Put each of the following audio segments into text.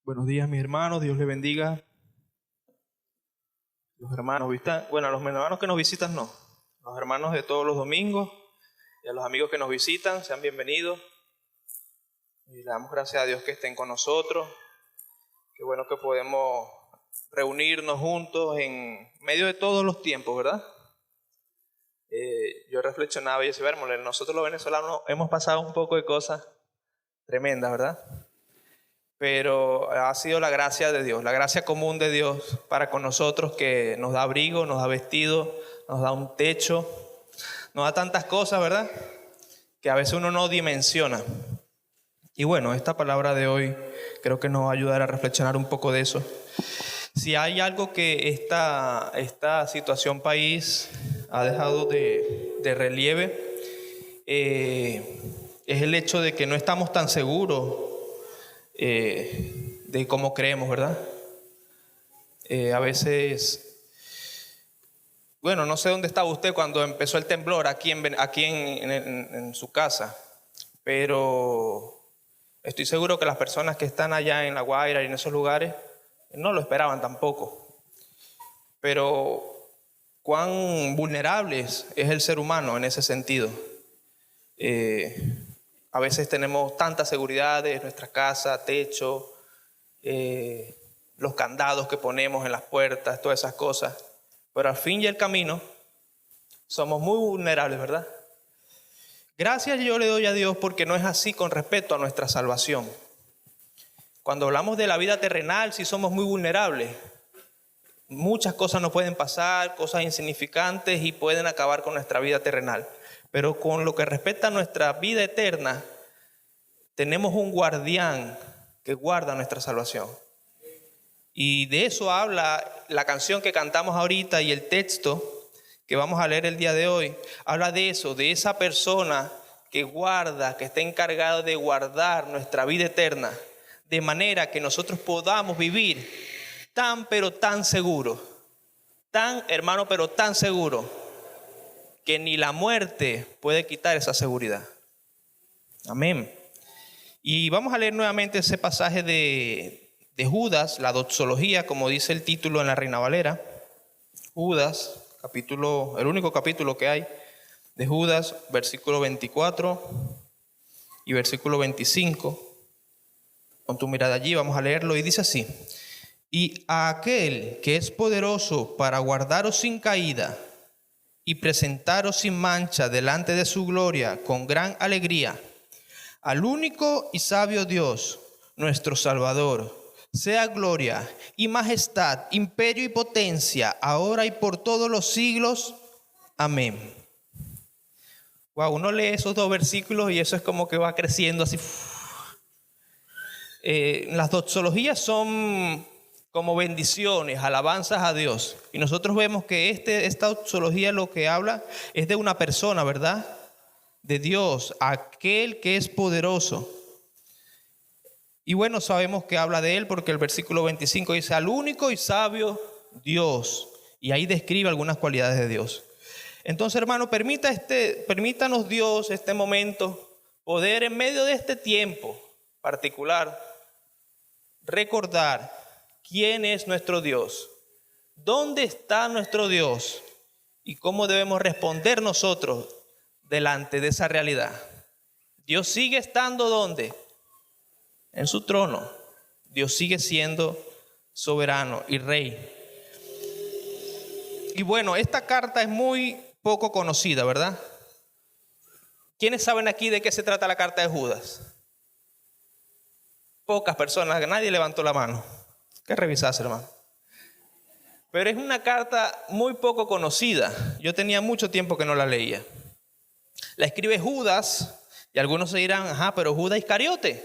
Buenos días, mis hermanos, Dios les bendiga. Los hermanos, bueno, a los hermanos que nos visitan no, los hermanos de todos los domingos y a los amigos que nos visitan, sean bienvenidos. Y le damos gracias a Dios que estén con nosotros. Qué bueno que podemos reunirnos juntos en medio de todos los tiempos, ¿verdad? Yo reflexionaba y decía, nosotros los venezolanos hemos pasado un poco de cosas tremendas, ¿verdad? Pero ha sido la gracia de Dios, la gracia común de Dios para con nosotros, que nos da abrigo, nos da vestido, nos da un techo, nos da tantas cosas, ¿verdad? Que a veces uno no dimensiona. Y bueno, esta palabra de hoy creo que nos va a ayudar a reflexionar un poco de eso. Si hay algo que esta situación país ha dejado de relieve, es el hecho de que no estamos tan seguros de cómo creemos, ¿verdad? A veces, bueno, no sé dónde estaba usted cuando empezó el temblor aquí en su casa, pero estoy seguro que las personas que están allá en La Guaira y en esos lugares no lo esperaban tampoco. Pero cuán vulnerables es el ser humano en ese sentido. A veces tenemos tantas seguridades, nuestra casa, techo, los candados que ponemos en las puertas, todas esas cosas. Pero al fin y al camino somos muy vulnerables, ¿verdad? Gracias yo le doy a Dios porque no es así con respecto a nuestra salvación. Cuando hablamos de la vida terrenal, sí somos muy vulnerables. Muchas cosas nos pueden pasar, cosas insignificantes, y pueden acabar con nuestra vida terrenal. Pero con lo que respecta a nuestra vida eterna, tenemos un guardián que guarda nuestra salvación. Y de eso habla la canción que cantamos ahorita, y el texto que vamos a leer el día de hoy. Habla de eso, de esa persona que guarda, que está encargado de guardar nuestra vida eterna, de manera que nosotros podamos vivir pero tan seguro, pero tan seguro, que ni la muerte puede quitar esa seguridad. Amén. Y vamos a leer nuevamente ese pasaje de Judas, la doxología, como dice el título en la Reina Valera. Judas, el único capítulo que hay de Judas, versículo 24 y versículo 25. Con tu mirada allí vamos a leerlo, y dice así: y a aquel que es poderoso para guardaros sin caída y presentaros sin mancha delante de su gloria con gran alegría, al único y sabio Dios, nuestro Salvador, sea gloria y majestad, imperio y potencia, ahora y por todos los siglos. Amén. Wow, uno lee esos dos versículos y eso es como que va creciendo así. Las doxologías son como bendiciones, alabanzas a Dios. Y nosotros vemos que esta doxología lo que habla es de una persona, ¿verdad? De Dios, aquel que es poderoso. Y bueno, sabemos que habla de él porque el versículo 25 dice: al único y sabio Dios. Y ahí describe algunas cualidades de Dios. Entonces, hermano, permítanos Dios este momento poder, en medio de este tiempo particular, recordar quién es nuestro Dios, dónde está nuestro Dios y cómo debemos responder nosotros delante de esa realidad. Dios sigue estando ¿dónde? En su trono. Dios sigue siendo soberano y rey. Y bueno, esta carta es muy poco conocida, ¿verdad? ¿Quiénes saben aquí de qué se trata la carta de Judas? Pocas personas, nadie levantó la mano. Que revisase, hermano. Pero es una carta muy poco conocida. Yo tenía mucho tiempo que no la leía. La escribe Judas, y algunos se dirán: ajá, pero Judas Iscariote.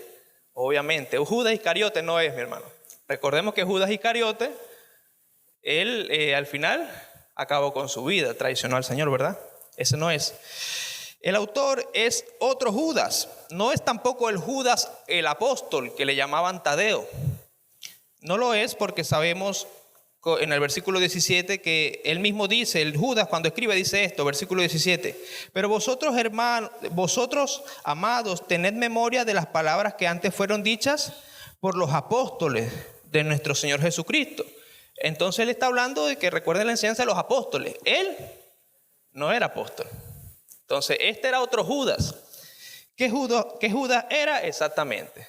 Obviamente, Judas Iscariote no es, mi hermano. Recordemos que Judas Iscariote, él al final acabó con su vida, traicionó al Señor, ¿verdad? Ese no es. El autor es otro Judas. No es tampoco el Judas el apóstol que le llamaban Tadeo. No lo es, porque sabemos en el versículo 17 que él mismo dice, el Judas cuando escribe dice esto, versículo 17: pero vosotros, hermanos, vosotros amados, tened memoria de las palabras que antes fueron dichas por los apóstoles de nuestro Señor Jesucristo. Entonces él está hablando de que recuerden la enseñanza de los apóstoles. Él no era apóstol. Entonces este era otro Judas. ¿Qué Judas era exactamente?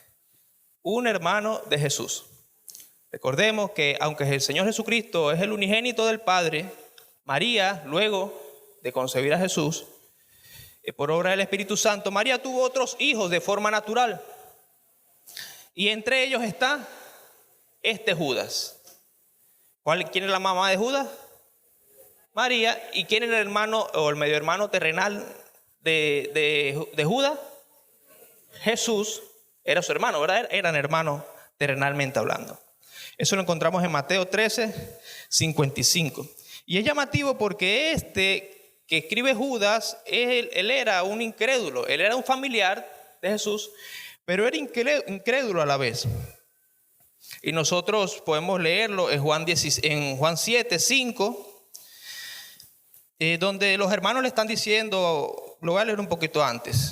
Un hermano de Jesús. Recordemos que aunque el Señor Jesucristo es el unigénito del Padre, María, luego de concebir a Jesús, por obra del Espíritu Santo, María tuvo otros hijos de forma natural. Y entre ellos está este Judas. ¿Quién es la mamá de Judas? María. ¿Y quién era el hermano o el medio hermano terrenal de Judas? Jesús era su hermano, ¿verdad? Eran hermanos terrenalmente hablando. Eso lo encontramos en Mateo 13, 55. Y es llamativo porque que escribe Judas, él era un incrédulo, él era un familiar de Jesús, pero era incrédulo a la vez. Y nosotros podemos leerlo en Juan 7, 5, donde los hermanos le están diciendo, lo voy a leer un poquito antes.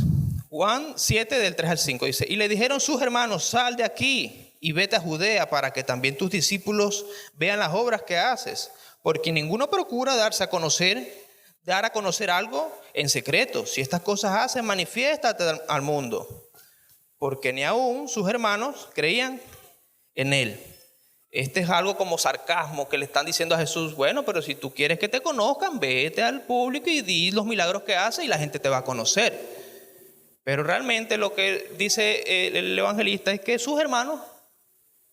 Juan 7 del 3 al 5 dice, y le dijeron sus hermanos, sal de aquí y vete a Judea para que también tus discípulos vean las obras que haces, porque ninguno procura dar a conocer algo en secreto. Si estas cosas haces, manifiéstate al mundo, porque ni aún sus hermanos creían en él. Este es algo como sarcasmo que le están diciendo a Jesús, bueno, pero si tú quieres que te conozcan, vete al público y di los milagros que haces y la gente te va a conocer. Pero realmente lo que dice el evangelista es que sus hermanos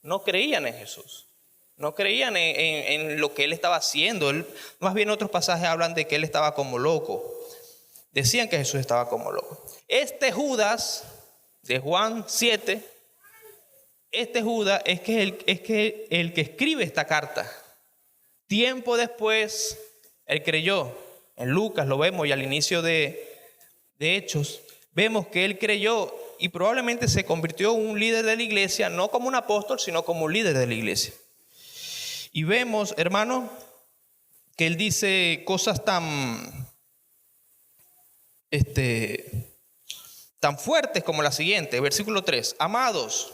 no creían en Jesús, no creían en lo que él estaba haciendo. Más bien otros pasajes hablan de que él estaba como loco. Decían que Jesús estaba como loco. Este Judas de Juan 7, este Judas es el que escribe esta carta. Tiempo después, él creyó. En Lucas lo vemos y al inicio de Hechos, vemos que él creyó y probablemente se convirtió en un líder de la iglesia, no como un apóstol, sino como un líder de la iglesia. Y vemos, hermano, que él dice cosas tan fuertes como la siguiente, versículo 3. Amados,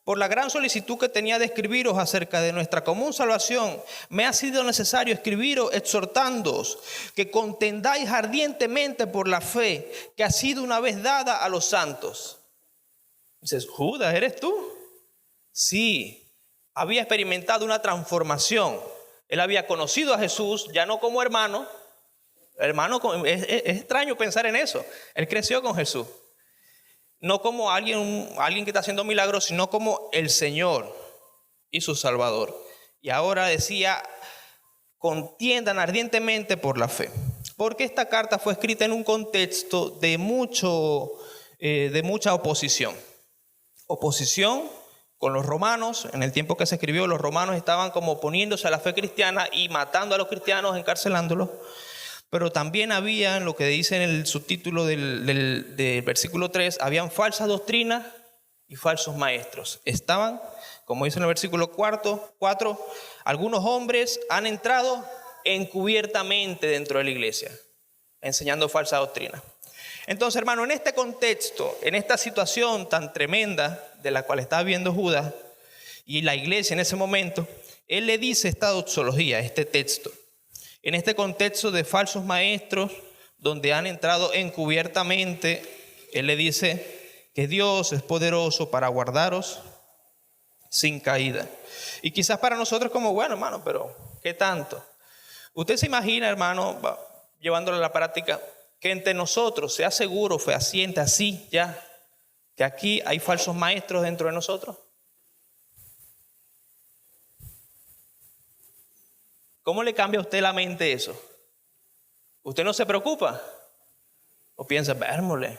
por la gran solicitud que tenía de escribiros acerca de nuestra común salvación, me ha sido necesario escribiros exhortándoos que contendáis ardientemente por la fe que ha sido una vez dada a los santos. Dices, Judas, ¿eres tú? Sí, había experimentado una transformación. Él había conocido a Jesús, ya no como hermano. Es extraño pensar en eso. Él creció con Jesús. No como alguien que está haciendo milagros, sino como el Señor y su Salvador. Y ahora decía, contiendan ardientemente por la fe. Porque esta carta fue escrita en un contexto de mucha oposición. Oposición con los romanos. En el tiempo que se escribió, los romanos estaban como oponiéndose a la fe cristiana y matando a los cristianos, encarcelándolos. Pero también había, en lo que dice en el subtítulo del versículo 3, habían falsas doctrinas y falsos maestros. Estaban, como dice en el versículo 4, algunos hombres han entrado encubiertamente dentro de la iglesia, enseñando falsa doctrina. Entonces, hermano, en este contexto, en esta situación tan tremenda de la cual estaba viendo Judas y la iglesia en ese momento, él le dice esta doxología, este texto. En este contexto de falsos maestros, donde han entrado encubiertamente, él le dice que Dios es poderoso para guardaros sin caída. Y quizás para nosotros como, bueno, hermano, pero ¿qué tanto? Usted se imagina, hermano, llevándolo a la práctica, que entre nosotros sea seguro, fehaciente, así ya, que aquí hay falsos maestros dentro de nosotros. ¿Cómo le cambia a usted la mente eso? ¿Usted no se preocupa? ¿O piensa, vérmole,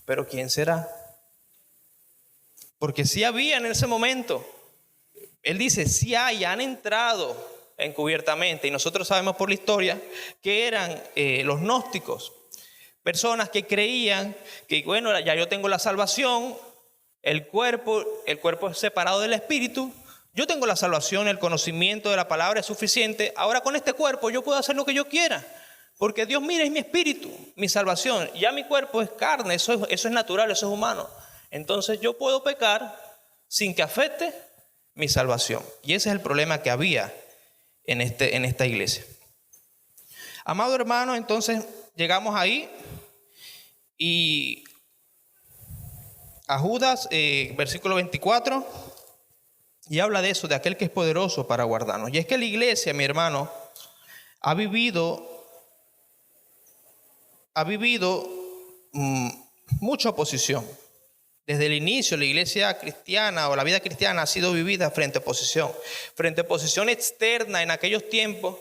pero quién será? Porque sí había en ese momento. Él dice, sí han entrado encubiertamente. Y nosotros sabemos por la historia que eran los gnósticos. Personas que creían que, bueno, ya yo tengo la salvación, el cuerpo es separado del espíritu. Yo tengo la salvación, el conocimiento de la palabra es suficiente. Ahora con este cuerpo yo puedo hacer lo que yo quiera. Porque Dios mira es mi espíritu, mi salvación. Ya mi cuerpo es carne, eso es natural, eso es humano. Entonces yo puedo pecar sin que afecte mi salvación. Y ese es el problema que había en esta iglesia. Amado hermano, entonces llegamos ahí y a Judas, versículo 24, y habla de eso, de aquel que es poderoso para guardarnos. Y es que la iglesia, mi hermano, ha vivido mucha oposición. Desde el inicio, la iglesia cristiana o la vida cristiana ha sido vivida frente a oposición externa en aquellos tiempos,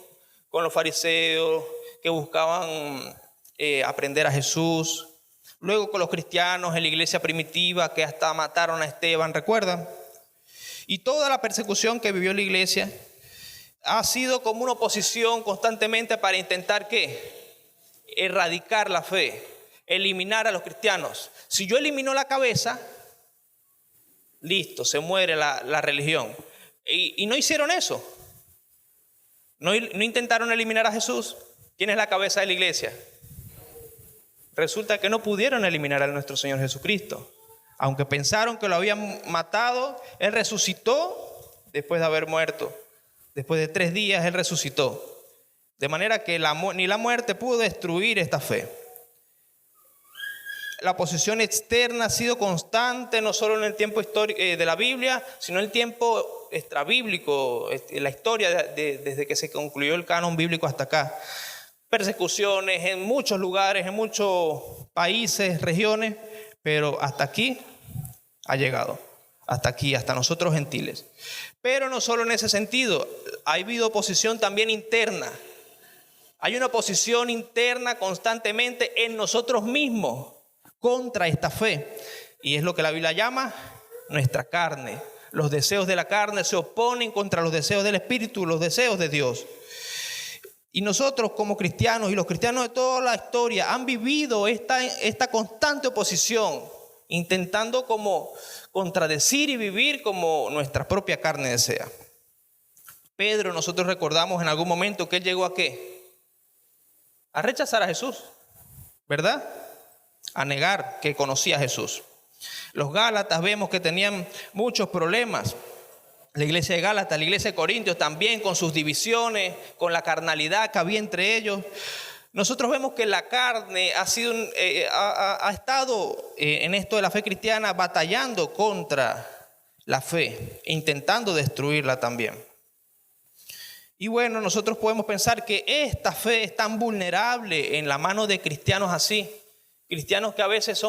con los fariseos que buscaban aprender a Jesús. Luego con los cristianos en la iglesia primitiva que hasta mataron a Esteban, ¿recuerdan? Y toda la persecución que vivió la iglesia ha sido como una oposición constantemente para intentar ¿qué? Erradicar la fe, eliminar a los cristianos. Si yo elimino la cabeza, listo, se muere la religión. Y no hicieron eso. No intentaron eliminar a Jesús. ¿Quién es la cabeza de la iglesia? Resulta que no pudieron eliminar a nuestro Señor Jesucristo. Aunque pensaron que lo habían matado, Él resucitó después de haber muerto. Después de 3 días Él resucitó. De manera que ni la muerte pudo destruir esta fe. La oposición externa ha sido constante, no solo en el tiempo histórico de la Biblia, sino en el tiempo extrabíblico, en la historia desde que se concluyó el canon bíblico hasta acá. Persecuciones en muchos lugares, en muchos países, regiones, pero hasta aquí ha llegado, hasta aquí, hasta nosotros gentiles. Pero no solo en ese sentido, ha habido oposición también interna. Hay una oposición interna constantemente en nosotros mismos contra esta fe. Y es lo que la Biblia llama nuestra carne. Los deseos de la carne se oponen contra los deseos del Espíritu, los deseos de Dios. Y nosotros como cristianos y los cristianos de toda la historia han vivido esta constante oposición, intentando como contradecir y vivir como nuestra propia carne desea. Pedro, nosotros recordamos en algún momento que él llegó a ¿qué? A rechazar a Jesús, ¿verdad? A negar que conocía a Jesús. Los Gálatas vemos que tenían muchos problemas. La iglesia de Gálatas, la iglesia de Corintios también, con sus divisiones, con la carnalidad que había entre ellos. Nosotros vemos que la carne ha estado en esto de la fe cristiana batallando contra la fe, intentando destruirla también. Y bueno, nosotros podemos pensar que esta fe es tan vulnerable en la mano de cristianos así. Cristianos que a veces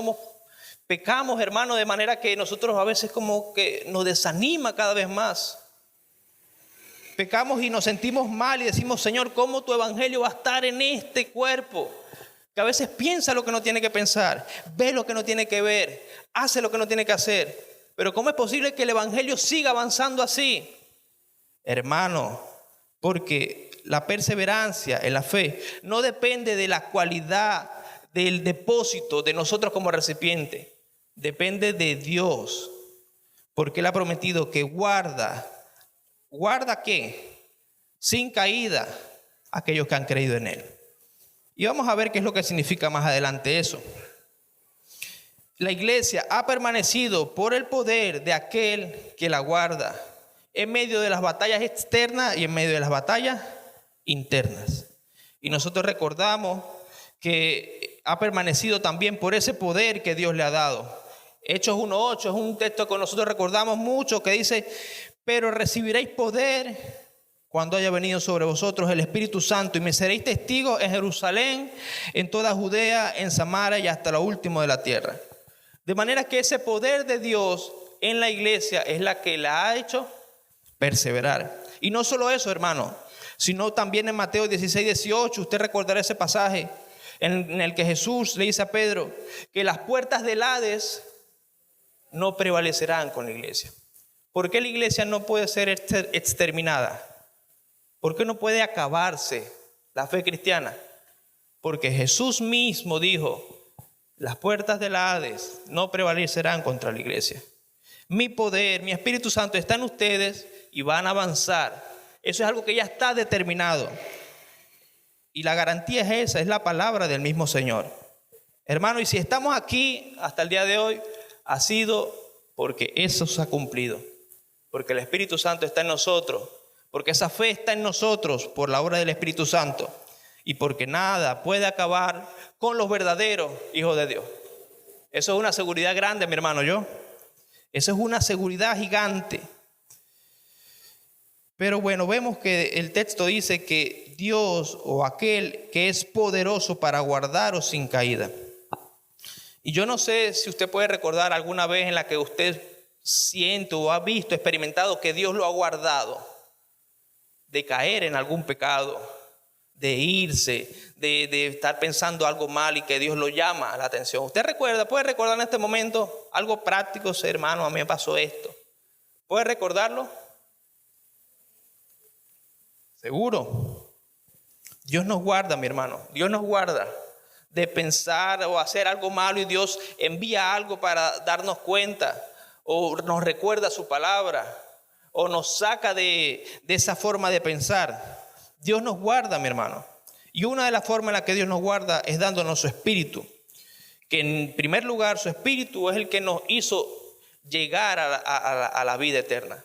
pecamos, hermano, de manera que nosotros a veces como que nos desanima cada vez más. Pecamos y nos sentimos mal y decimos, Señor, ¿cómo tu evangelio va a estar en este cuerpo? Que a veces piensa lo que no tiene que pensar, ve lo que no tiene que ver, hace lo que no tiene que hacer. Pero ¿cómo es posible que el evangelio siga avanzando así? Hermano, porque la perseverancia en la fe no depende de la cualidad del depósito de nosotros como recipiente. Depende de Dios, porque Él ha prometido que guarda ¿qué? Sin caída aquellos que han creído en Él. Y vamos a ver qué es lo que significa más adelante eso. La iglesia ha permanecido por el poder de aquel que la guarda en medio de las batallas externas y en medio de las batallas internas. Y nosotros recordamos que ha permanecido también por ese poder que Dios le ha dado. Hechos 1:8 es un texto que nosotros recordamos mucho, que dice, pero recibiréis poder cuando haya venido sobre vosotros el Espíritu Santo y me seréis testigos en Jerusalén, en toda Judea, en Samaria y hasta lo último de la tierra. De manera que ese poder de Dios en la iglesia es la que la ha hecho perseverar. Y no solo eso, hermano, sino también en Mateo 16:18, usted recordará ese pasaje en el que Jesús le dice a Pedro que las puertas del Hades no prevalecerán con la iglesia. ¿Por qué la iglesia no puede ser exterminada? ¿Por qué no puede acabarse la fe cristiana? Porque Jesús mismo dijo, las puertas del Hades no prevalecerán contra la iglesia. Mi poder, mi Espíritu Santo está en ustedes y van a avanzar. Eso es algo que ya está determinado. Y la garantía es esa, es la palabra del mismo Señor. Hermano, y si estamos aquí hasta el día de hoy, ha sido porque eso se ha cumplido, porque el Espíritu Santo está en nosotros, porque esa fe está en nosotros por la obra del Espíritu Santo y porque nada puede acabar con los verdaderos hijos de Dios. Eso es una seguridad grande, mi hermano, eso es una seguridad gigante. Pero bueno, vemos que el texto dice que Dios o aquel que es poderoso para guardaros sin caída. Y yo no sé si usted puede recordar alguna vez en la que usted siente o ha visto, experimentado que Dios lo ha guardado de caer en algún pecado, de irse, de estar pensando algo mal y que Dios lo llama a la atención. ¿Usted puede recordar en este momento algo práctico? Hermano, a mí me pasó esto. ¿Puede recordarlo? Seguro. Dios nos guarda, mi hermano. Dios nos guarda de pensar o hacer algo malo y Dios envía algo para darnos cuenta o nos recuerda su palabra o nos saca de esa forma de pensar. Dios nos guarda, mi hermano. Y una de las formas en las que Dios nos guarda es dándonos su espíritu. Que en primer lugar su espíritu es el que nos hizo llegar a la vida eterna,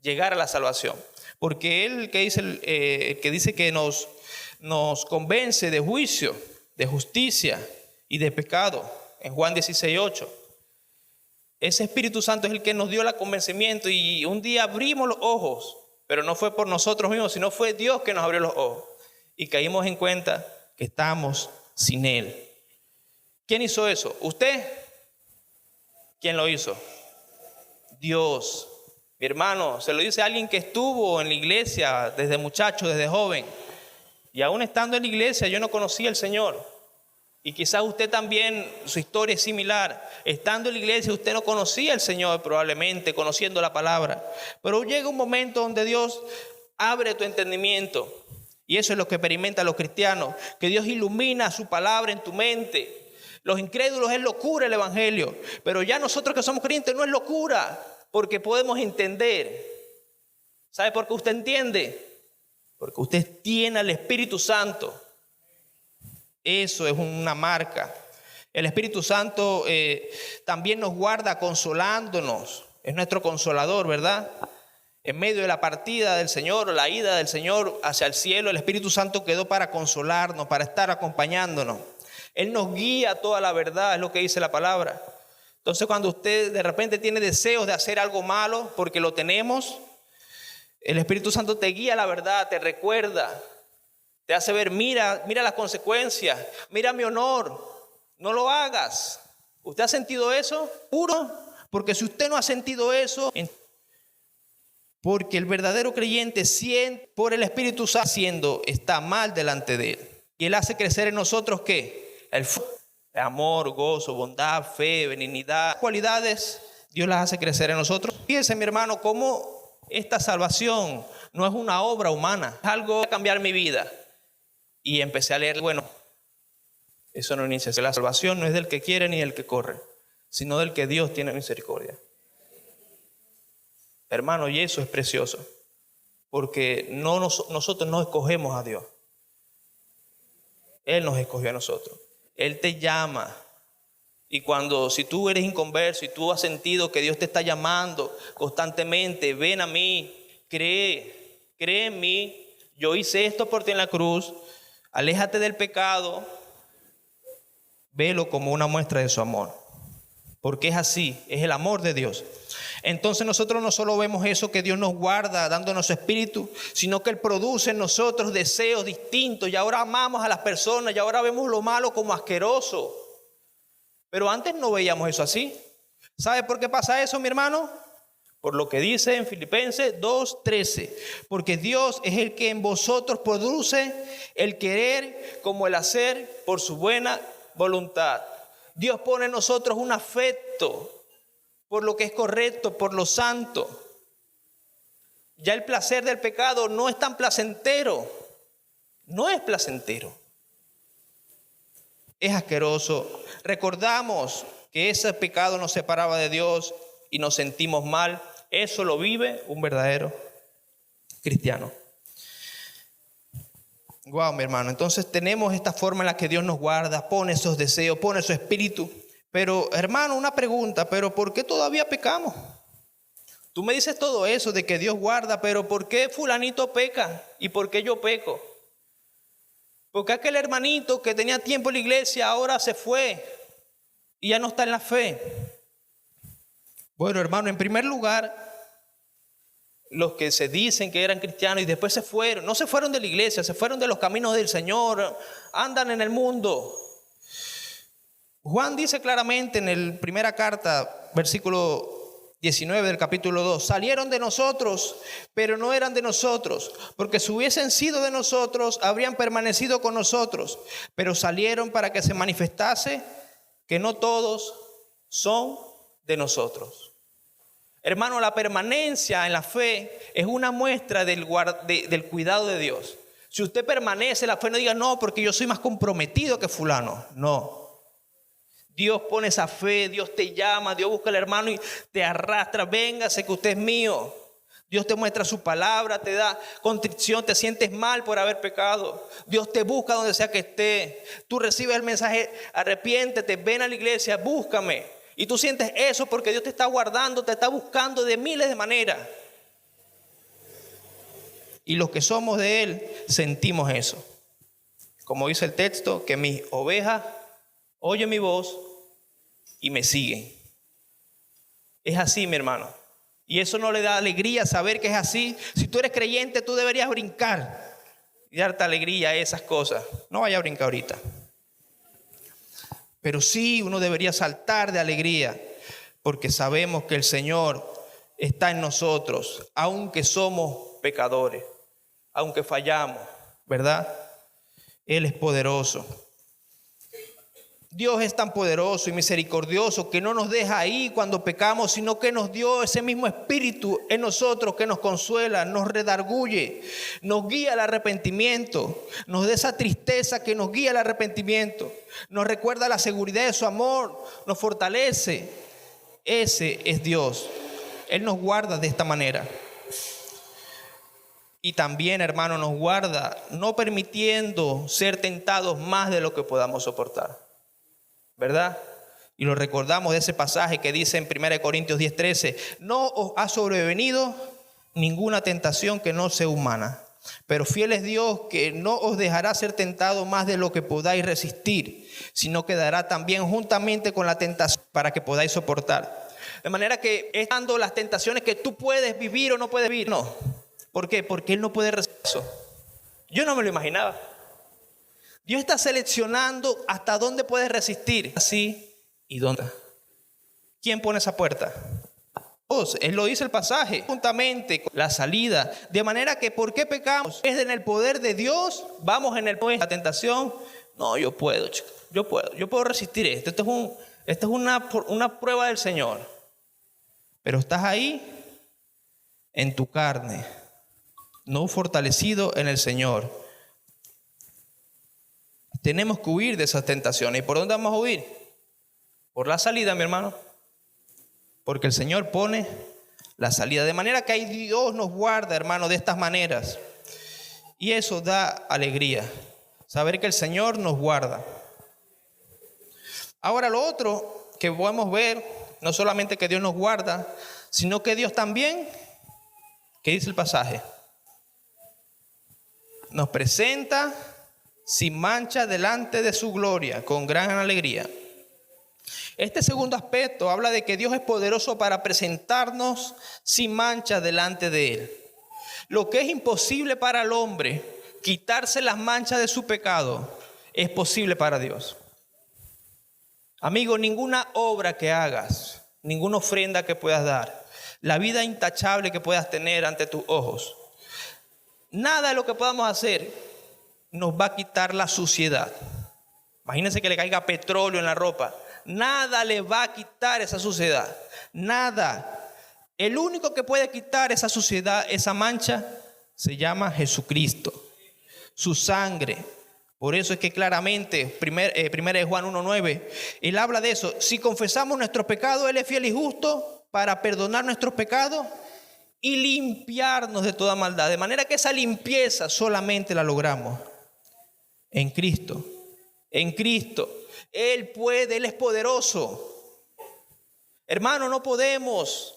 llegar a la salvación. Porque Él que dice que nos convence de juicio, de justicia y de pecado, en Juan 16:8. Ese Espíritu Santo es el que nos dio el convencimiento y un día abrimos los ojos, pero no fue por nosotros mismos, sino fue Dios que nos abrió los ojos y caímos en cuenta que estamos sin Él. ¿Quién hizo eso? ¿Usted? ¿Quién lo hizo? Dios. Mi hermano, se lo dice a alguien que estuvo en la iglesia desde muchacho, desde joven. Y aún estando en la iglesia yo no conocía al Señor. Y quizás usted también, su historia es similar. Estando en la iglesia usted no conocía al Señor probablemente, conociendo la palabra. Pero llega un momento donde Dios abre tu entendimiento. Y eso es lo que experimentan los cristianos. Que Dios ilumina su palabra en tu mente. Los incrédulos es locura el evangelio. Pero ya nosotros que somos creyentes no es locura. Porque podemos entender. ¿Sabe por qué usted entiende? Porque usted tiene al Espíritu Santo. Eso es una marca. El Espíritu Santo también nos guarda consolándonos. Es nuestro consolador, ¿verdad? En medio de la partida del Señor o la ida del Señor hacia el cielo, el Espíritu Santo quedó para consolarnos, para estar acompañándonos. Él nos guía a toda la verdad, es lo que dice la palabra. Entonces cuando usted de repente tiene deseos de hacer algo malo, porque lo tenemos, el Espíritu Santo te guía a la verdad, te recuerda, te hace ver, mira las consecuencias, mira mi honor, no lo hagas. ¿Usted ha sentido eso? Puro, porque si usted no ha sentido eso, porque el verdadero creyente siente por el Espíritu Santo haciendo, está mal delante de Él. Y Él hace crecer en nosotros ¿qué? El amor, gozo, bondad, fe, benignidad, cualidades, Dios las hace crecer en nosotros. Fíjese, mi hermano, cómo esta salvación no es una obra humana, es algo que cambiar mi vida. Y empecé a leer, bueno, eso no inicia. La salvación no es del que quiere ni del que corre, sino del que Dios tiene misericordia. Hermano, y eso es precioso, porque nosotros no escogemos a Dios. Él nos escogió a nosotros. Él te llama. Y si tú eres inconverso y tú has sentido que Dios te está llamando constantemente, ven a mí, cree en mí, yo hice esto por ti en la cruz, aléjate del pecado, velo como una muestra de su amor, porque es así, es el amor de Dios. Entonces nosotros no solo vemos eso, que Dios nos guarda dándonos su espíritu, sino que Él produce en nosotros deseos distintos y ahora amamos a las personas y ahora vemos lo malo como asqueroso. Pero antes no veíamos eso así. ¿Sabe por qué pasa eso, mi hermano? Por lo que dice en Filipenses 2:13. Porque Dios es el que en vosotros produce el querer como el hacer por su buena voluntad. Dios pone en nosotros un afecto por lo que es correcto, por lo santo. Ya el placer del pecado no es tan placentero. No es placentero. Es asqueroso. Recordamos que ese pecado nos separaba de Dios y nos sentimos mal. Eso lo vive un verdadero cristiano. Wow, mi hermano. Entonces tenemos esta forma en la que Dios nos guarda, pone esos deseos, pone su espíritu. Pero hermano, una pregunta, ¿pero por qué todavía pecamos? Tú me dices todo eso de que Dios guarda, pero ¿por qué fulanito peca? ¿Y por qué yo peco? Porque aquel hermanito que tenía tiempo en la iglesia ahora se fue y ya no está en la fe. Bueno, hermano, en primer lugar, los que se dicen que eran cristianos y después se fueron, no se fueron de la iglesia, se fueron de los caminos del Señor, andan en el mundo. Juan dice claramente en la primera carta, versículo 19 del capítulo 2, salieron de nosotros, pero no eran de nosotros, porque si hubiesen sido de nosotros, habrían permanecido con nosotros, pero salieron para que se manifestase que no todos son de nosotros. Hermano, la permanencia en la fe es una muestra del cuidado de Dios. Si usted permanece en la fe, no diga, no, porque yo soy más comprometido que fulano. No. Dios pone esa fe, Dios te llama, Dios busca al hermano y te arrastra. Véngase que usted es mío. Dios te muestra su palabra, te da contrición, te sientes mal por haber pecado. Dios te busca donde sea que esté. Tú recibes el mensaje, arrepiéntete, ven a la iglesia, búscame. Y tú sientes eso porque Dios te está guardando, te está buscando de miles de maneras. Y los que somos de Él sentimos eso. Como dice el texto, que mis ovejas oyen mi voz y me siguen. Es así, mi hermano. Y eso no le da alegría saber que es así. Si tú eres creyente, tú deberías brincar y darte alegría a esas cosas. No vaya a brincar ahorita. Pero sí, uno debería saltar de alegría porque sabemos que el Señor está en nosotros, aunque somos pecadores, aunque fallamos, ¿verdad? Él es poderoso. Dios es tan poderoso y misericordioso que no nos deja ahí cuando pecamos, sino que nos dio ese mismo espíritu en nosotros que nos consuela, nos redarguye, nos guía al arrepentimiento, nos da esa tristeza que nos guía al arrepentimiento, nos recuerda la seguridad de su amor, nos fortalece. Ese es Dios. Él nos guarda de esta manera. Y también, hermano, nos guarda no permitiendo ser tentados más de lo que podamos soportar. ¿Verdad? Y lo recordamos de ese pasaje que dice en 1 Corintios 10:13, no os ha sobrevenido ninguna tentación que no sea humana, pero fiel es Dios que no os dejará ser tentados más de lo que podáis resistir, sino que dará también juntamente con la tentación para que podáis soportar. De manera que estando las tentaciones que tú puedes vivir o no puedes vivir, no. ¿Por qué? Porque Él no puede resistir eso. Yo no me lo imaginaba. Dios está seleccionando hasta dónde puedes resistir. Así y dónde. ¿Quién pone esa puerta? Dios. Él lo dice el pasaje. Juntamente con la salida. De manera que ¿por qué pecamos? Es en el poder de Dios. Vamos en el poder de la tentación. No, yo puedo, chicos. Yo puedo resistir esto. Esto es una prueba del Señor. Pero estás ahí en tu carne. No fortalecido en el Señor. Tenemos que huir de esas tentaciones. ¿Y por dónde vamos a huir? Por la salida, mi hermano. Porque el Señor pone la salida. De manera que ahí Dios nos guarda, hermano, de estas maneras. Y eso da alegría. Saber que el Señor nos guarda. Ahora lo otro que podemos ver, no solamente que Dios nos guarda, sino que Dios también, ¿qué dice el pasaje? Nos presenta sin mancha delante de su gloria, con gran alegría. Este segundo aspecto habla de que Dios es poderoso para presentarnos sin mancha delante de Él. Lo que es imposible para el hombre, quitarse las manchas de su pecado, es posible para Dios. Amigo, ninguna obra que hagas, ninguna ofrenda que puedas dar, la vida intachable que puedas tener ante tus ojos, nada de lo que podamos hacer nos va a quitar la suciedad. Imagínense que le caiga petróleo en la ropa. Nada le va a quitar esa suciedad. Nada. El único que puede quitar esa suciedad, esa mancha, se llama Jesucristo. Su sangre. Por eso es que claramente, primera de Juan 1:9, Él habla de eso. Si confesamos nuestros pecados, Él es fiel y justo para perdonar nuestros pecados y limpiarnos de toda maldad. De manera que esa limpieza solamente la logramos en Cristo. en Cristo. Él puede, Él es poderoso. Hermano, no podemos.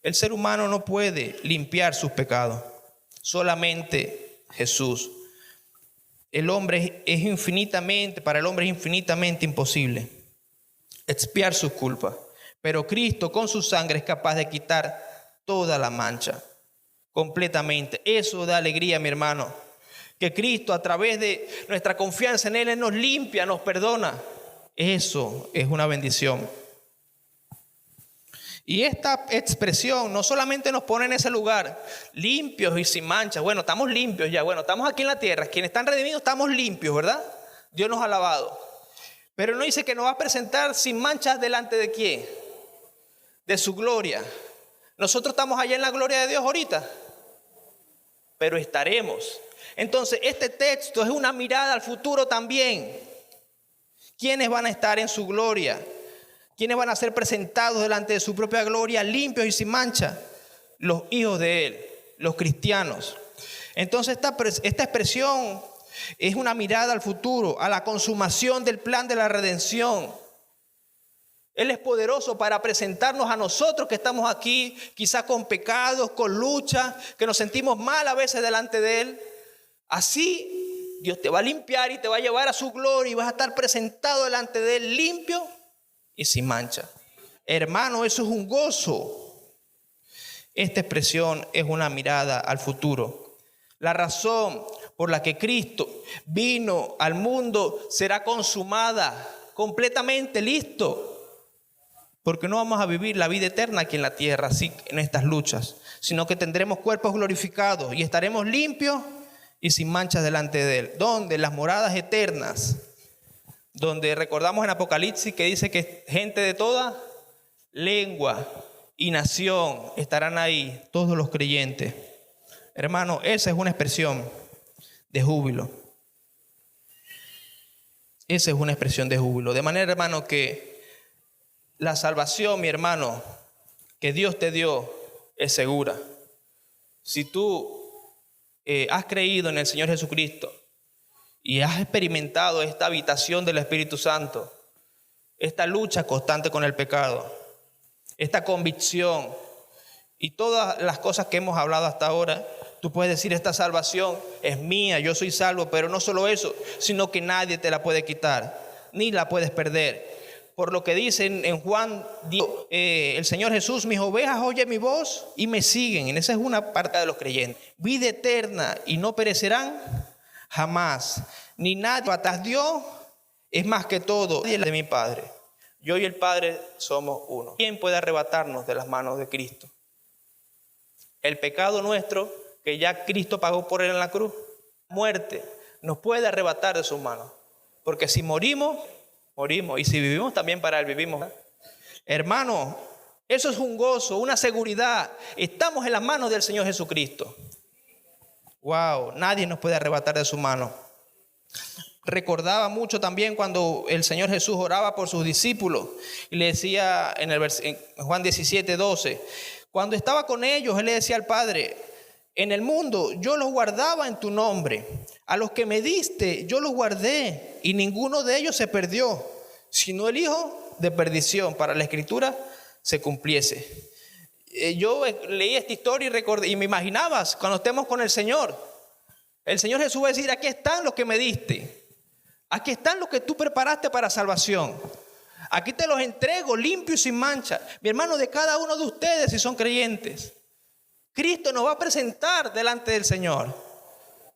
El ser humano no puede limpiar sus pecados. Solamente Jesús. El hombre es infinitamente, para el hombre es infinitamente imposible expiar sus culpas. Pero Cristo con su sangre es capaz de quitar toda la mancha. Completamente. Eso da alegría, mi hermano. Que Cristo, a través de nuestra confianza en Él nos limpia, nos perdona. Eso es una bendición. Y esta expresión no solamente nos pone en ese lugar limpios y sin manchas. Bueno, estamos limpios ya. Bueno, estamos aquí en la tierra. Quienes están redimidos estamos limpios, ¿verdad? Dios nos ha lavado. Pero no dice que nos va a presentar sin manchas delante de quién. De su gloria. Nosotros estamos allá en la gloria de Dios ahorita. Pero estaremos. Entonces, este texto es una mirada al futuro también. ¿Quiénes van a estar en su gloria? ¿Quiénes van a ser presentados delante de su propia gloria, limpios y sin mancha? Los hijos de Él, los cristianos. Entonces, esta expresión es una mirada al futuro, a la consumación del plan de la redención. Él es poderoso para presentarnos a nosotros que estamos aquí, quizás con pecados, con lucha, que nos sentimos mal a veces delante de Él. Así Dios te va a limpiar y te va a llevar a su gloria y vas a estar presentado delante de Él limpio y sin mancha. Hermano, eso es un gozo. Esta expresión es una mirada al futuro. La razón por la que Cristo vino al mundo será consumada, completamente listo. Porque no vamos a vivir la vida eterna aquí en la tierra, así en estas luchas, sino que tendremos cuerpos glorificados y estaremos limpios y sin manchas delante de Él. ¿Dónde? Las moradas eternas. Donde recordamos en Apocalipsis que dice que gente de toda lengua y nación estarán ahí, todos los creyentes. Hermano, esa es una expresión de júbilo. Esa es una expresión de júbilo. De manera, hermano, que la salvación, mi hermano, que Dios te dio es segura. Si tú has creído en el Señor Jesucristo y has experimentado esta habitación del Espíritu Santo, esta lucha constante con el pecado, esta convicción y todas las cosas que hemos hablado hasta ahora, tú puedes decir: esta salvación es mía, yo soy salvo. Pero no solo eso, sino que nadie te la puede quitar, ni la puedes perder. Por lo que dice en Juan, el Señor Jesús: mis ovejas oyen mi voz y me siguen. En esa es una parte de los creyentes. Vida eterna y no perecerán jamás. Ni nadie atrás Dios es más que todo de mi Padre. Yo y el Padre somos uno. ¿Quién puede arrebatarnos de las manos de Cristo? El pecado nuestro, que ya Cristo pagó por él en la cruz, muerte, nos puede arrebatar de sus manos. Porque si morimos, morimos. Y si vivimos, también para Él vivimos. Hermano, eso es un gozo, una seguridad. Estamos en las manos del Señor Jesucristo. Wow, nadie nos puede arrebatar de su mano. Recordaba mucho también cuando el Señor Jesús oraba por sus discípulos y le decía en Juan 17:12, cuando estaba con ellos, Él le decía al Padre: en el mundo yo los guardaba en tu nombre. A los que me diste yo los guardé y ninguno de ellos se perdió, sino el hijo de perdición, para la escritura se cumpliese. Yo leí esta historia y recordé, y me imaginaba cuando estemos con el Señor Jesús va a decir: aquí están los que me diste, aquí están los que tú preparaste para salvación, aquí te los entrego limpios y sin mancha. Mi hermano, de cada uno de ustedes, si son creyentes, Cristo nos va a presentar delante del Señor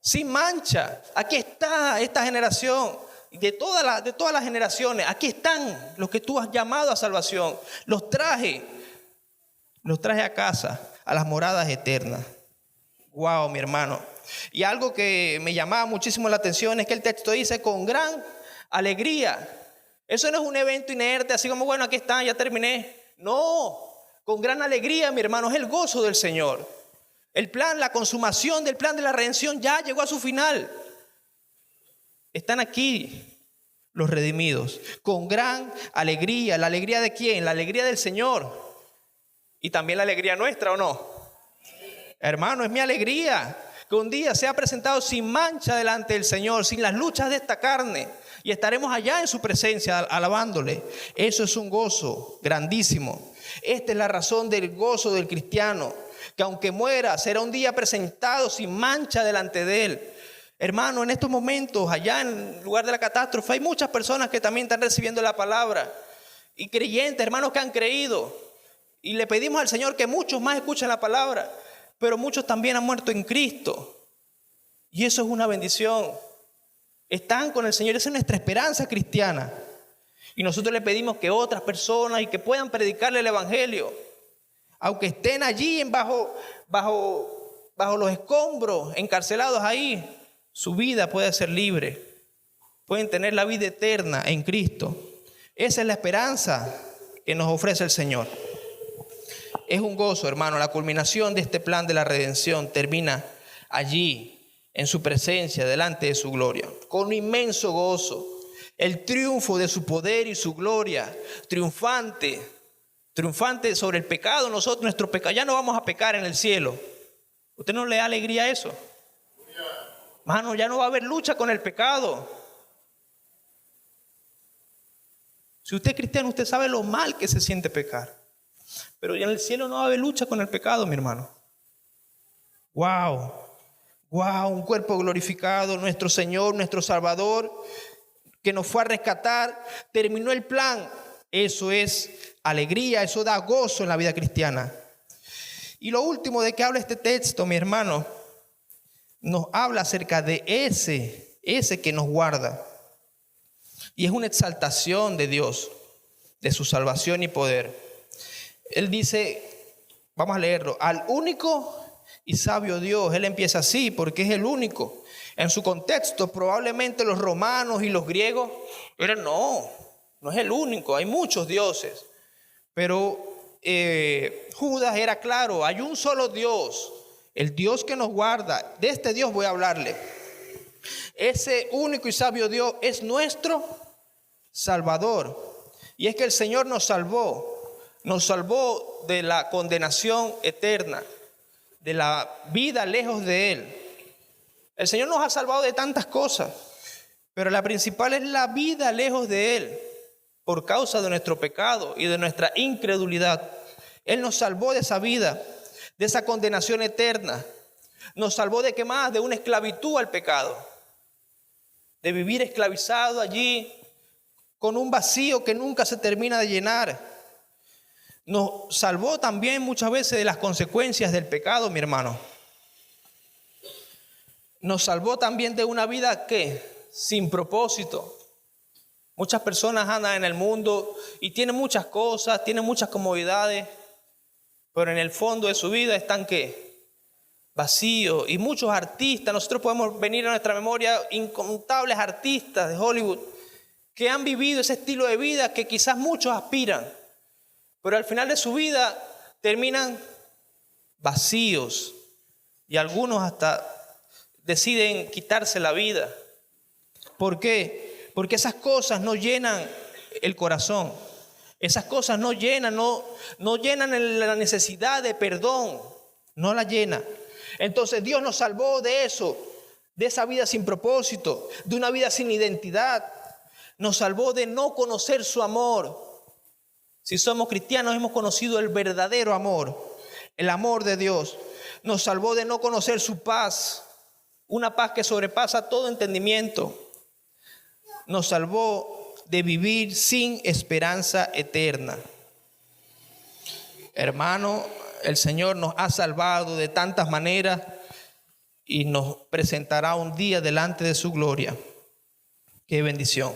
sin mancha. Aquí está esta generación, de todas las generaciones. Aquí están los que tú has llamado a salvación. Los traje a casa, a las moradas eternas. Wow, mi hermano. Y algo que me llamaba muchísimo la atención es que el texto dice: con gran alegría. Eso no es un evento inerte, así como: bueno, aquí están, ya terminé. No, con gran alegría, mi hermano, es el gozo del Señor. El plan, la consumación del plan de la redención ya llegó a su final. Están aquí los redimidos con gran alegría. ¿La alegría de quién? La alegría del Señor. Y también la alegría nuestra, ¿o no? Hermano, es mi alegría que un día sea presentado sin mancha delante del Señor, sin las luchas de esta carne, y estaremos allá en su presencia alabándole. Eso es un gozo grandísimo. Esta es la razón del gozo del cristiano, que aunque muera, será un día presentado sin mancha delante de él. Hermano, en estos momentos, allá en el lugar de la catástrofe, hay muchas personas que también están recibiendo la palabra, y creyentes, hermanos que han creído, y le pedimos al Señor que muchos más escuchen la palabra, pero muchos también han muerto en Cristo, y eso es una bendición. Están con el Señor, esa es nuestra esperanza cristiana. Y nosotros le pedimos que otras personas y que puedan predicarle el evangelio, aunque estén allí bajo los escombros, encarcelados ahí, su vida puede ser libre. Pueden tener la vida eterna en Cristo. Esa es la esperanza que nos ofrece el Señor. Es un gozo, hermano. La culminación de este plan de la redención termina allí, en su presencia, delante de su gloria, con un inmenso gozo. El triunfo de su poder y su gloria, triunfante sobre el pecado. Nosotros, nuestro pecado, ya no vamos a pecar en el cielo. ¿Usted no le da alegría a eso? Hermano, ya no va a haber lucha con el pecado. Si usted es cristiano, usted sabe lo mal que se siente pecar. Pero ya en el cielo no va a haber lucha con el pecado, mi hermano. ¡Wow! Un cuerpo glorificado, nuestro Señor, nuestro Salvador, que nos fue a rescatar, terminó el plan. Eso es alegría, eso da gozo en la vida cristiana. Y lo último de que habla este texto, mi hermano, nos habla acerca de ese que nos guarda. Y es una exaltación de Dios, de su salvación y poder. Él dice, vamos a leerlo, al único y sabio Dios. Él empieza así porque es el único. En su contexto, probablemente los romanos y los griegos eran, no es el único, hay muchos dioses. Pero Judas era claro, hay un solo Dios, el Dios que nos guarda. De este Dios voy a hablarle. Ese único y sabio Dios es nuestro Salvador. Y es que el Señor nos salvó de la condenación eterna, de la vida lejos de Él. El Señor nos ha salvado de tantas cosas, pero la principal es la vida lejos de Él, por causa de nuestro pecado y de nuestra incredulidad. Él nos salvó de esa vida, de esa condenación eterna. Nos salvó de ¿qué más? De una esclavitud al pecado, de vivir esclavizado allí con un vacío que nunca se termina de llenar. Nos salvó también muchas veces de las consecuencias del pecado, mi hermano. Nos salvó también de una vida que sin propósito. Muchas personas andan en el mundo y tienen muchas cosas, tienen muchas comodidades, pero en el fondo de su vida están ¿qué? Vacíos. Y muchos artistas, nosotros podemos venir a nuestra memoria incontables artistas de Hollywood que han vivido ese estilo de vida que quizás muchos aspiran, pero al final de su vida terminan vacíos y algunos hasta deciden quitarse la vida. ¿Por qué? Porque esas cosas no llenan el corazón. Esas cosas no llenan la necesidad de perdón. No la llena. Entonces Dios nos salvó de eso, de esa vida sin propósito, de una vida sin identidad. Nos salvó de no conocer su amor. Si somos cristianos, hemos conocido el verdadero amor, el amor de Dios. Nos salvó de no conocer su paz, una paz que sobrepasa todo entendimiento. Nos salvó de vivir sin esperanza eterna. Hermano, el Señor nos ha salvado de tantas maneras y nos presentará un día delante de su gloria. ¡Qué bendición!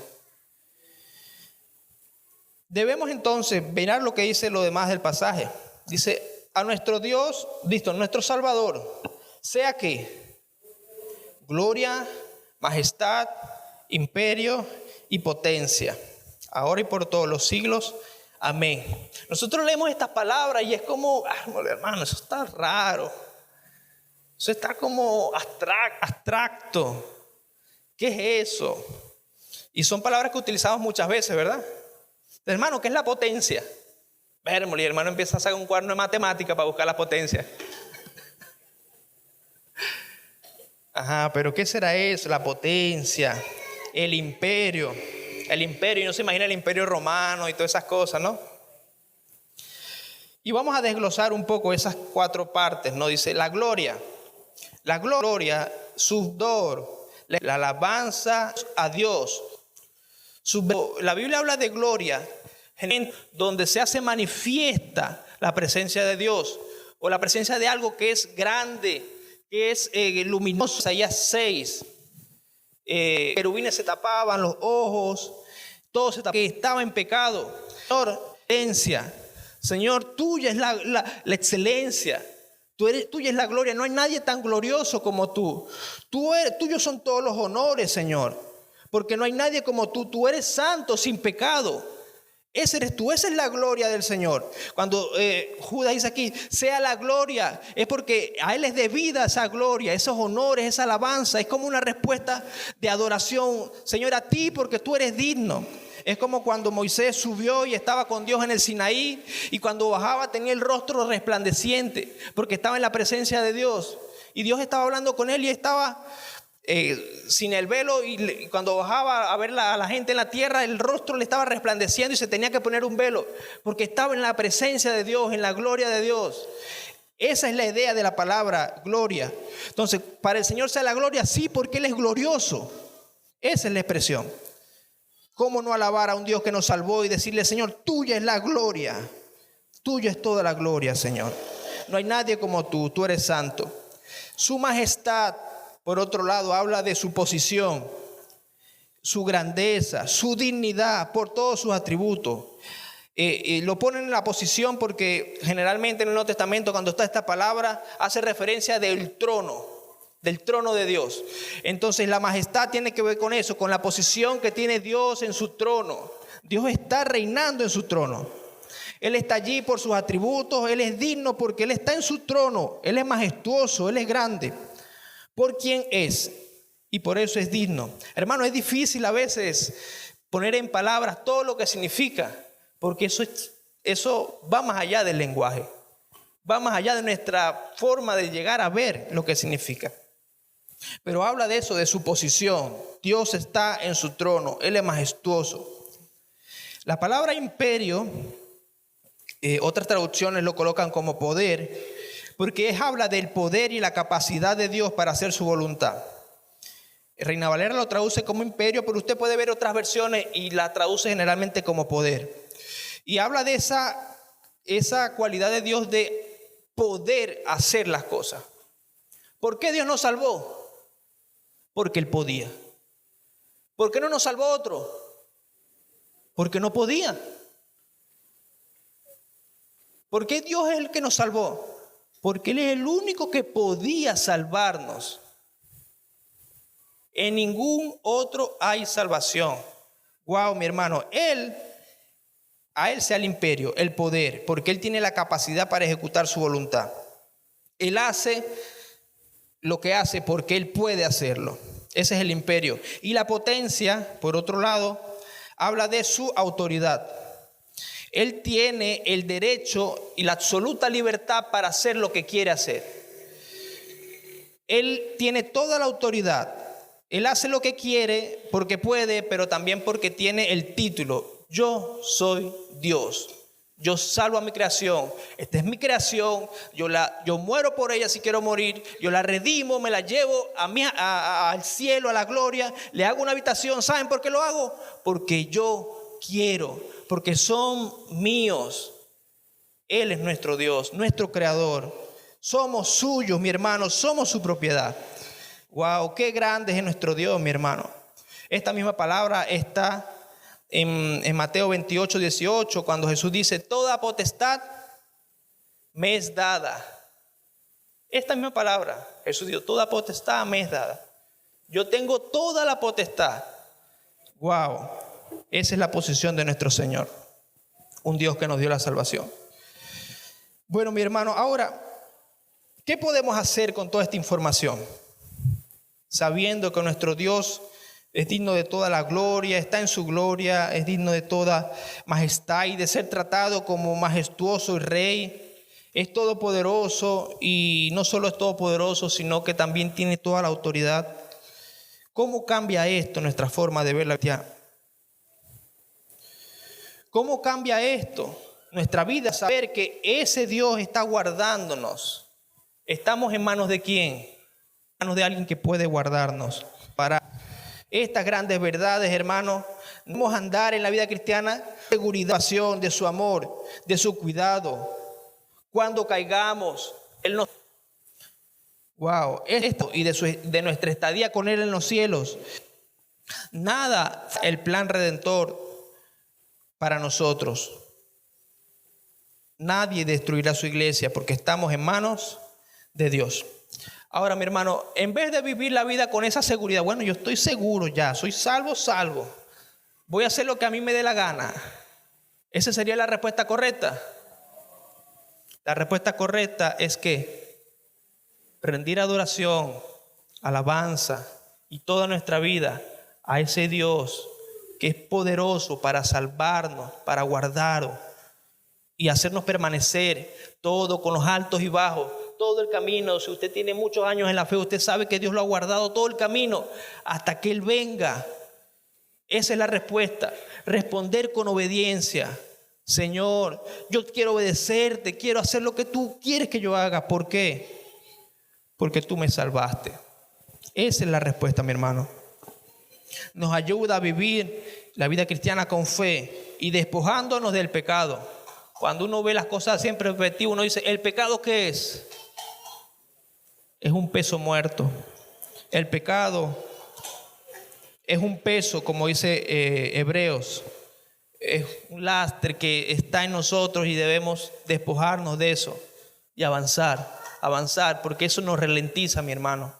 Debemos entonces mirar lo que dice lo demás del pasaje. Dice, a nuestro Dios, nuestro Salvador, sea que gloria, majestad, imperio y potencia, ahora y por todos los siglos. Amén. Nosotros leemos estas palabras y es como, hermano, eso está raro. Eso está como abstracto. ¿Qué es eso? Y son palabras que utilizamos muchas veces, ¿verdad? Hermano, ¿qué es la potencia? Y el hermano empieza a sacar un cuaderno de matemática para buscar la potencia. Ajá, pero ¿qué será eso? La potencia, el imperio. El imperio, y no se imagina el imperio romano y todas esas cosas, ¿no? Y vamos a desglosar un poco esas 4 partes, ¿no? Dice la gloria, sudor, la alabanza a Dios. La Biblia habla de gloria, donde se hace manifiesta la presencia de Dios, o la presencia de algo que es grande, que es luminoso. Isaías 6, querubines se tapaban los ojos, todo se tapaba, que estaba en pecado. Señor, excelencia. Señor, tuya es la excelencia, tuya es la gloria. No hay nadie tan glorioso como tú. Tuyos son todos los honores, Señor, porque no hay nadie como tú. Tú eres santo, sin pecado. Ese eres tú, esa es la gloria del Señor. Cuando Judas dice aquí, sea la gloria, es porque a Él es debida esa gloria, esos honores, esa alabanza. Es como una respuesta de adoración, Señor, a ti, porque tú eres digno. Es como cuando Moisés subió y estaba con Dios en el Sinaí, y cuando bajaba tenía el rostro resplandeciente, porque estaba en la presencia de Dios. Y Dios estaba hablando con él y estaba sin el velo, y cuando bajaba a ver a la gente en la tierra, el rostro le estaba resplandeciendo y se tenía que poner un velo, porque estaba en la presencia de Dios, en la gloria de Dios. Esa es la idea de la palabra gloria. Entonces, para el Señor sea la gloria, sí, porque Él es glorioso. Esa es la expresión. ¿Cómo no alabar a un Dios que nos salvó y decirle, Señor, tuya es la gloria? Tuya es toda la gloria, Señor. No hay nadie como tú eres santo. Su majestad, por otro lado, habla de su posición, su grandeza, su dignidad, por todos sus atributos. Lo ponen en la posición porque generalmente en el Nuevo Testamento, cuando está esta palabra, hace referencia del trono de Dios. Entonces la majestad tiene que ver con eso, con la posición que tiene Dios en su trono. Dios está reinando en su trono. Él está allí por sus atributos. Él es digno porque Él está en su trono. Él es majestuoso, Él es grande por quien es, y por eso es digno. Hermano, es difícil a veces poner en palabras todo lo que significa, porque eso va más allá del lenguaje, va más allá de nuestra forma de llegar a ver lo que significa. Pero habla de eso, de su posición. Dios está en su trono, Él es majestuoso. La palabra imperio, otras traducciones lo colocan como poder, porque habla del poder y la capacidad de Dios para hacer su voluntad. Reina Valera lo traduce como imperio, pero usted puede ver otras versiones y la traduce generalmente como poder. Y habla de esa cualidad de Dios de poder hacer las cosas. ¿Por qué Dios nos salvó? Porque Él podía. ¿Por qué no nos salvó otro? Porque no podía. ¿Por qué Dios es el que nos salvó? Porque Él es el único que podía salvarnos. En ningún otro hay salvación. Wow, mi hermano, a Él sea el imperio, el poder, porque Él tiene la capacidad para ejecutar su voluntad. Él hace lo que hace porque Él puede hacerlo. Ese es el imperio. Y la potencia, por otro lado, habla de su autoridad. Él tiene el derecho y la absoluta libertad para hacer lo que quiere hacer. Él tiene toda la autoridad. Él hace lo que quiere porque puede, pero también porque tiene el título. Yo soy Dios. Yo salvo a mi creación. Esta es mi creación. Yo muero por ella si quiero morir. Yo la redimo, me la llevo al cielo, a la gloria. Le hago una habitación. ¿Saben por qué lo hago? Porque yo quiero. Porque son míos. Él es nuestro Dios, nuestro creador. Somos suyos, mi hermano. Somos su propiedad. Wow, qué grande es nuestro Dios, mi hermano. Esta misma palabra está en Mateo 28, 18, cuando Jesús dice, toda potestad me es dada. Esta misma palabra, Jesús dijo, toda potestad me es dada. Yo tengo toda la potestad. Wow, esa es la posición de nuestro Señor. Un Dios que nos dio la salvación. Bueno, mi hermano, ahora, ¿qué podemos hacer con toda esta información? Sabiendo que nuestro Dios es digno de toda la gloria, está en su gloria, es digno de toda majestad y de ser tratado como majestuoso y rey. es todopoderoso y no solo es todopoderoso, sino que también tiene toda la autoridad. ¿Cómo cambia esto nuestra forma de ver la vida? ¿Cómo cambia esto nuestra vida? Saber que ese Dios está guardándonos. ¿Estamos en manos de quién? En manos de alguien que puede guardarnos. Para estas grandes verdades, hermanos, debemos andar en la vida cristiana de seguridad, de su amor, de su cuidado. Cuando caigamos, Él nos... Wow, esto y de nuestra estadía con Él en los cielos. Nada, el plan redentor para nosotros. Nadie destruirá su iglesia porque estamos en manos de Dios. Ahora, mi hermano, en vez de vivir la vida con esa seguridad, bueno, yo estoy seguro ya, soy salvo. Voy a hacer lo que a mí me dé la gana. ¿Esa sería la respuesta correcta? La respuesta correcta es que rendir adoración, alabanza y toda nuestra vida a ese Dios que es poderoso para salvarnos, para guardarnos y hacernos permanecer todo con los altos y bajos, todo el camino. Si usted tiene muchos años en la fe, usted sabe que Dios lo ha guardado todo el camino hasta que Él venga. Esa es la respuesta. Responder con obediencia. Señor, yo quiero obedecerte, quiero hacer lo que tú quieres que yo haga. ¿Por qué? Porque tú me salvaste. Esa es la respuesta, mi hermano. Nos ayuda a vivir la vida cristiana con fe y despojándonos del pecado. Cuando uno ve las cosas siempre en perspectiva, uno dice, ¿el pecado qué es? Es un peso muerto. El pecado es un peso, como dice Hebreos. Es un lastre que está en nosotros y debemos despojarnos de eso y avanzar, porque eso nos ralentiza, mi hermano.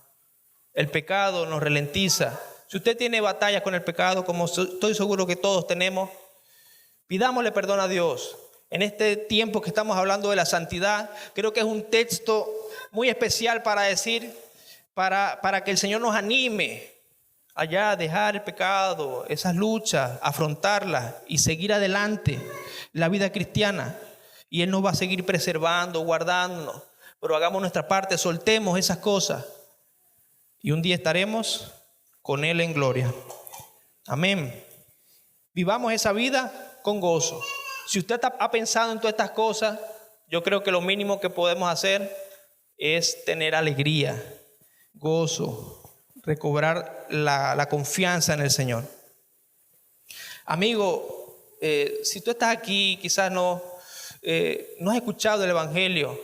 El pecado nos ralentiza. Si usted tiene batalla con el pecado, como estoy seguro que todos tenemos, pidámosle perdón a Dios. En este tiempo que estamos hablando de la santidad, creo que es un texto muy especial para decir, para que el Señor nos anime allá a dejar el pecado, esas luchas, afrontarlas y seguir adelante la vida cristiana. Y Él nos va a seguir preservando, guardándonos. Pero hagamos nuestra parte, soltemos esas cosas. Y un día estaremos con Él en gloria. Amén. Vivamos esa vida con gozo. Si usted ha pensado en todas estas cosas, yo creo que lo mínimo que podemos hacer es tener alegría, gozo, recobrar la confianza en el Señor. Amigo, si tú estás aquí, quizás no has escuchado el Evangelio.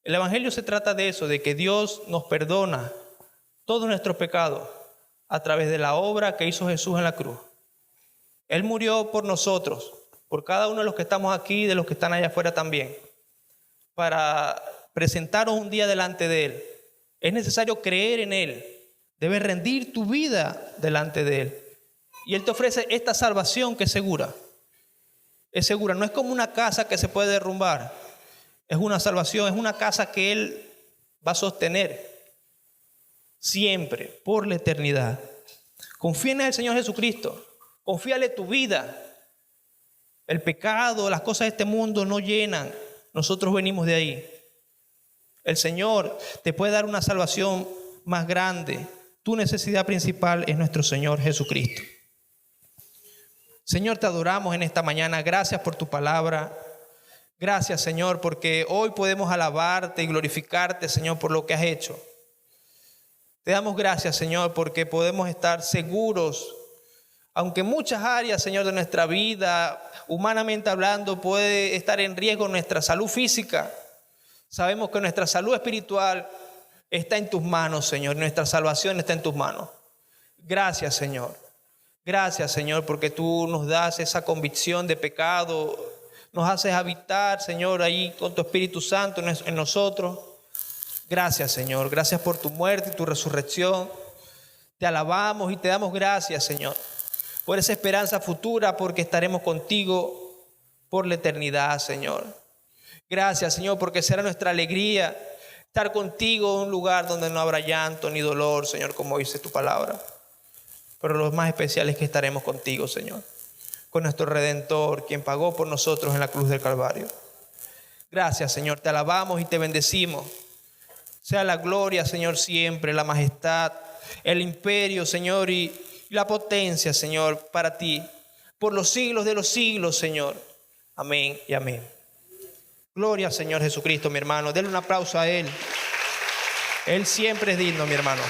El Evangelio se trata de eso, de que Dios nos perdona todos nuestros pecados a través de la obra que hizo Jesús en la cruz. Él murió por nosotros, por cada uno de los que estamos aquí y de los que están allá afuera también, para presentarnos un día delante de Él. Es necesario creer en Él. Debes rendir tu vida delante de Él. Y Él te ofrece esta salvación que es segura. Es segura, no es como una casa que se puede derrumbar. Es una salvación, es una casa que Él va a sostener siempre, por la eternidad. Confía en el Señor Jesucristo. Confíale tu vida. El pecado, las cosas de este mundo no llenan. Nosotros venimos de ahí. El Señor te puede dar una salvación más grande. Tu necesidad principal es nuestro Señor Jesucristo. Señor, te adoramos en esta mañana. Gracias por tu palabra. Gracias, Señor, porque hoy podemos alabarte y glorificarte, Señor, por lo que has hecho. Te damos gracias, Señor, porque podemos estar seguros, aunque muchas áreas, Señor, de nuestra vida, humanamente hablando, puede estar en riesgo nuestra salud física. Sabemos que nuestra salud espiritual está en tus manos, Señor. Nuestra salvación está en tus manos. Gracias, Señor. Gracias, Señor, porque tú nos das esa convicción de pecado. Nos haces habitar, Señor, ahí con tu Espíritu Santo en nosotros. Gracias, Señor. Gracias por tu muerte y tu resurrección. Te alabamos y te damos gracias, Señor, por esa esperanza futura, porque estaremos contigo por la eternidad, Señor. Gracias, Señor, porque será nuestra alegría estar contigo en un lugar donde no habrá llanto ni dolor, Señor, como dice tu palabra. Pero lo más especial es que estaremos contigo, Señor, con nuestro Redentor, quien pagó por nosotros en la cruz del Calvario. Gracias, Señor, te alabamos y te bendecimos. Sea la gloria, Señor, siempre, la majestad, el imperio, Señor, y la potencia, Señor, para ti, por los siglos de los siglos, Señor. Amén y amén. Gloria al Señor Jesucristo, mi hermano. Denle un aplauso a Él. Él siempre es digno, mi hermano.